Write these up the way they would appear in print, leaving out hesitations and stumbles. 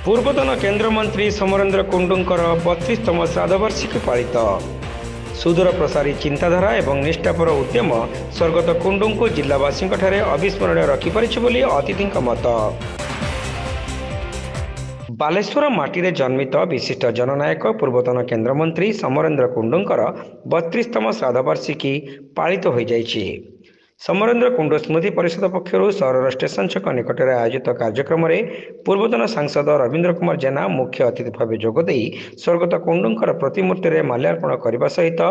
पूर्वतन केन्द्रमंत्री समरेन्द्र कुंडूंकर 32तम श्राद्धवार्षिकी पालित सुदूर प्रसारी चिंताधारा एवं निष्ठापर उद्यम स्वर्गत कुंडू को जिलावासी अविस्मरणीय रखिपारिछि बोली अतिथि मत। बालेश्वर माटी जन्मित विशिष्ट जननायक पूर्वतन केन्द्रमंत्री समरेन्द्र कुंडूंकर 32तम श्राद्धवार्षिकी पालित हो जाइछि। समरेन्द्र कुंडू स्मृति परिषद पक्षर सहर स्टेशन छक निकट में आयोजित कार्यक्रम में पूर्वतन सांसद रवींद्र कुमार जेना मुख्य अतिथि भाव जोगदे स्वर्गत कुंडूंकर प्रतिमूर्ति में माल्यार्पण करने सहित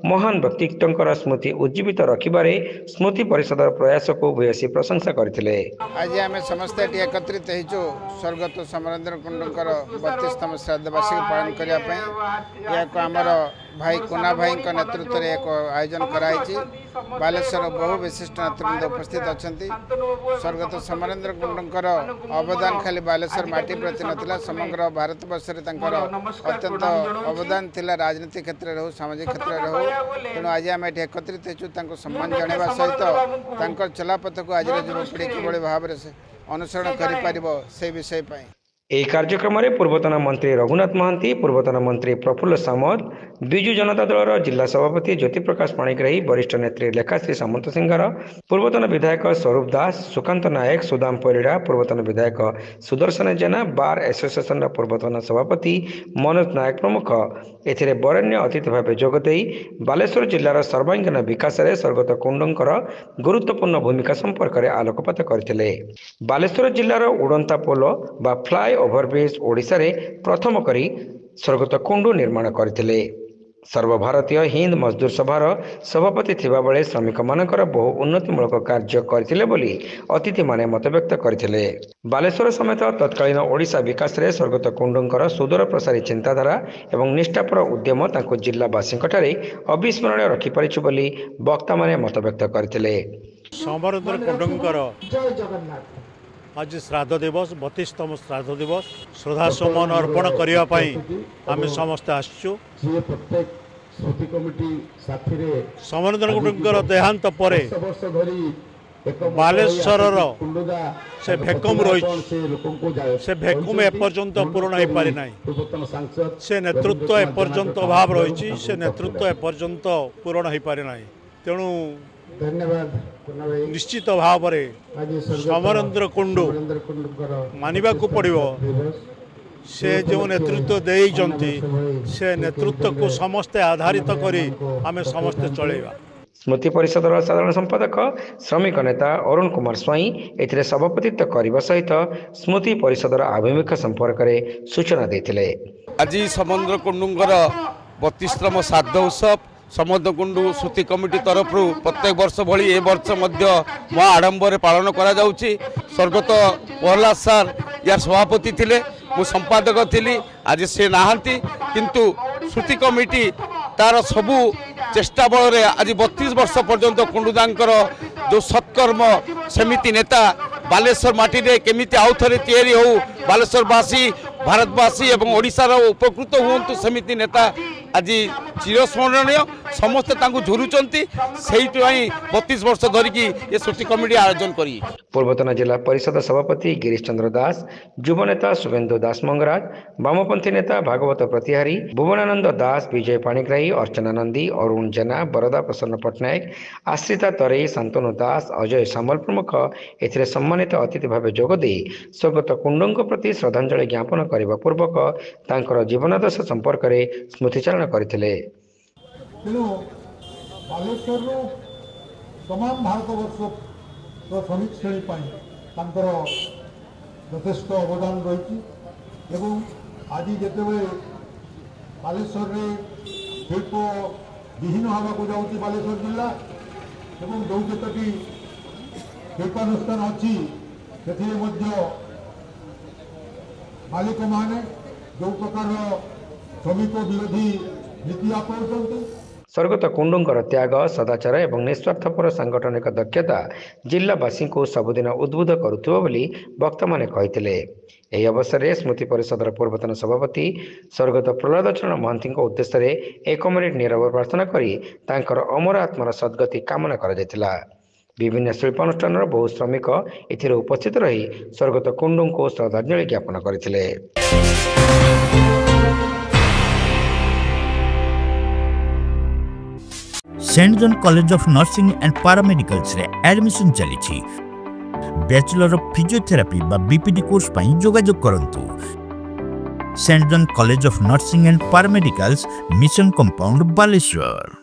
महान व्यक्तित्व स्मृति उज्जीवित रखिबारे स्मृति परिषद प्रयास को भूयसी प्रशंसा करथिले। आज आम समस्त एकत्रित हो स्वर्गत समरेन्द्र कुंडूंकर 32तम श्राद्धवार्षिकी पालन करने आमर भाई कुना भाई नेतृत्व में एक आयोजन कराई। बालेश्वर बहु विशिष्ट नेतृवृंद उपस्थित अच्छा। स्वर्गत समरेन्द्र कुंडूंकर अवदान खाली बालेश्वर माटी प्रति नाला समग्र भारतवर्ष अत्यंत अवदान थिला। राजनीति क्षेत्र में हो सामाजिक क्षेत्र में हो तेणु आज आम ये एकत्रित हो सम्मान जनावा सहित चलापथ को आज युवपीढ़ी किभली भाव में अनुसरण कर विषय। ଏହି କାର୍ଯ୍ୟକ୍ରମରେ ପୂର୍ବତନ ମନ୍ତ୍ରୀ ରଘୁନାଥ ମହାନ୍ତି, ପୂର୍ବତନ ମନ୍ତ୍ରୀ ପ୍ରଫୁଲ୍ଲ ସାମଲ, ବିଜୁ ଜନତା ଦଳର ଜିଲ୍ଲା ସଭାପତି ଜ୍ୟୋତି ପ୍ରକାଶ ପାଣିଗ୍ରାହୀ, ବରିଷ୍ଠ ନେତ୍ରୀ ଲେଖାଶ୍ରୀ ସାମନ୍ତସିଂହାର, ପୂର୍ବତନ ବିଧାୟକ ସ୍ୱରୂପ ଦାସ, ସୁକାନ୍ତ ନାୟକ, ସୁଦାମ ପରିଡ଼ା, ପୂର୍ବତନ ବିଧାୟକ ସୁଦର୍ଶନ ଜେନା, ବାର୍ ଆସୋସିଏସନର ପୂର୍ବତନ ସଭାପତି ମନୋଜ ନାୟକ ପ୍ରମୁଖ ଏଥିରେ ବରେଣ୍ୟ ଅତିଥି ଭାବେ ଯୋଗଦେଇ ବାଲେଶ୍ୱର ଜିଲ୍ଲାର ସର୍ବାଙ୍ଗୀନ ବିକାଶରେ ସ୍ୱର୍ଗତ କୁଣ୍ଡୁଙ୍କର ଗୁରୁତ୍ୱପୂର୍ଣ୍ଣ ଭୂମିକା ସମ୍ପର୍କରେ ଆଲୋକପାତ କରିଥିଲେ। ବାଲେଶ୍ୱର ଜିଲ୍ଲାର ଉଡ଼ନ୍ତା ପୋଲ ବା ଫ୍ଲାଏ ओभरब्रिज ओडिशा रे प्रथम करी स्वर्गत कुंडू निर्माण करथिले। सर्वभारतीय हिंद मजदूर सभार सभापति थिबा बेले श्रमिक मानकर बहु उन्नतिमूलक कार्य करथिले बोली अतिथि माने मतव्यक्त करथिले। बालेश्वर समेत तत्कालीन ओडिशा विकास रे स्वर्गत कुंडूंकर सुदूर प्रसारी चिंताधारा एवं निष्ठापर उद्यम तांको जिल्लावासी अविस्मरणीय रखिपारिछि बोली वक्ता माने मतव्यक्त करथिले। समरेन्द्र कुंडूंकर आज श्राद्ध दिवस 32तम श्राद्ध दिवस श्रद्धासुमन अर्पण करने आम समस्ते आसचु। समरेन्द्र कुंडूंकर देहांत पर बालेश्वर से भेकम रही से भेकम एपर्यंत पूर्ण हो पारि ना। से नेतृत्व एपर्यंत अभाव रही से नेतृत्व एपर्यंत पूर्ण हो पारि ना। तेणु निश्चित भाव में समरेन्द्र कुंडू मानिबा को पड़िबो। से जो नेतृत्व देइचंती से नेतृत्व को समस्ते आधारित करी आमे समस्ते चलेबा। स्मृति परिषद साधारण संपादक श्रमिक नेता अरुण कुमार स्वाई एथिरे सभापतित्व करने सहित स्मृति परिषद आभिमुख्य संपर्क में सूचना देथिले। आज समरेन्द्र कुंडूंकर 32तम श्राद्ध उत्सव समरेन्द्र कुंडू स्मृति कमिटी तरफ प्रत्येक वर्ष भली ए वर्ष महा आडंबर पालन करा जाउछि। स्वर्गत प्रहलाद सार यार सभापति थिले, मु संपादक थिली। आज से नाहांती किंतु स्मृति कमिटी तार सबू चेष्टा बल आज 32 वर्ष पर्यंत कुंडूदांकर जो सत्कर्म समिति नेता बालेश्वर माटी रे केमिति आउ थरे तैयारी हो बालेश्वरवासी भारतवासी एवं ओडिशार उपकृत हुंतु समिति नेता आज चिरस्मरणीय समस्ते झुरुचंती। से 32 वर्ष धरिकी ये स्मृति कमिटी आयोजन करी। पूर्वतन जिला परिषद सभापति गिरीश चंद्र दास, युव नेता शुभेन्दु दास मंगराज, वामपंथी नेता भागवत प्रतिहारी, भुवनानंद दास, विजय पाणिग्राही, अर्चना नंदी, अरुण जेना, बरदा प्रसन्न पट्टनायक, आश्रिता तरेई, शांतनु दास, अजय सामल प्रमुख एथिरे सम्मानित अतिथि भाव जोगदे स्वर्गत कुंडूंक प्रति श्रद्धांजलि ज्ञापन करने पूर्वक तांकर जीवनादर्श संपर्क में स्मृतिचारण करथिले। तेणु बालेश्वर तमाम भारतवर्ष श्रमिक श्रेणी यथेष्ट अवदान रही। आज जिते बालेश्वर में शिल्प विहीन होगा जाऊँगी बालेश्वर जिला एवं जो केतोटी शिल्पानुष्ठान अच्छी से मालिक माने जो प्रकार श्रमिक विरोधी नीति अपनाउछन्ति। स्वर्गत कुंडूंकर त्याग, सदाचार एवं निस्वार्थपर सांगठनिक दक्षता जिलावासी को सबुदिन उद्बुद्ध करुथिबो बोली वक्ता माने कहिथिले। ଏହି ଅବସରରେ ସ୍ମୃତି ପରିଷଦର ପୂର୍ବତନ ସଭାପତି ସ୍ୱର୍ଗତ ପ୍ରହ୍ଲାଦ ଚରଣ ମହାନ୍ତିଙ୍କ ଉଦ୍ଦେଶ୍ୟରେ 1 ମିନିଟ୍ ନିରବ ପ୍ରାର୍ଥନା କରି ତାଙ୍କର ଅମର ଆତ୍ମାର ସଦ୍ଗତି କାମନା କରାଯାଇଥିଲା। विभिन्न शिल्पानुष्ठान बहु श्रमिक एथिरे उपस्थित रही स्वर्गत कुंडू को श्रद्धांजलि ज्ञापन करथिले। Saint John College of Nursing and paramedicals रे एडमिशन चली। बैचलर ऑफ फिजियोथेरापी बा बीपीडी कोर्स पई जोगाजोग करंतु। Saint John College of Nursing and paramedicals mission compound Baleshwar.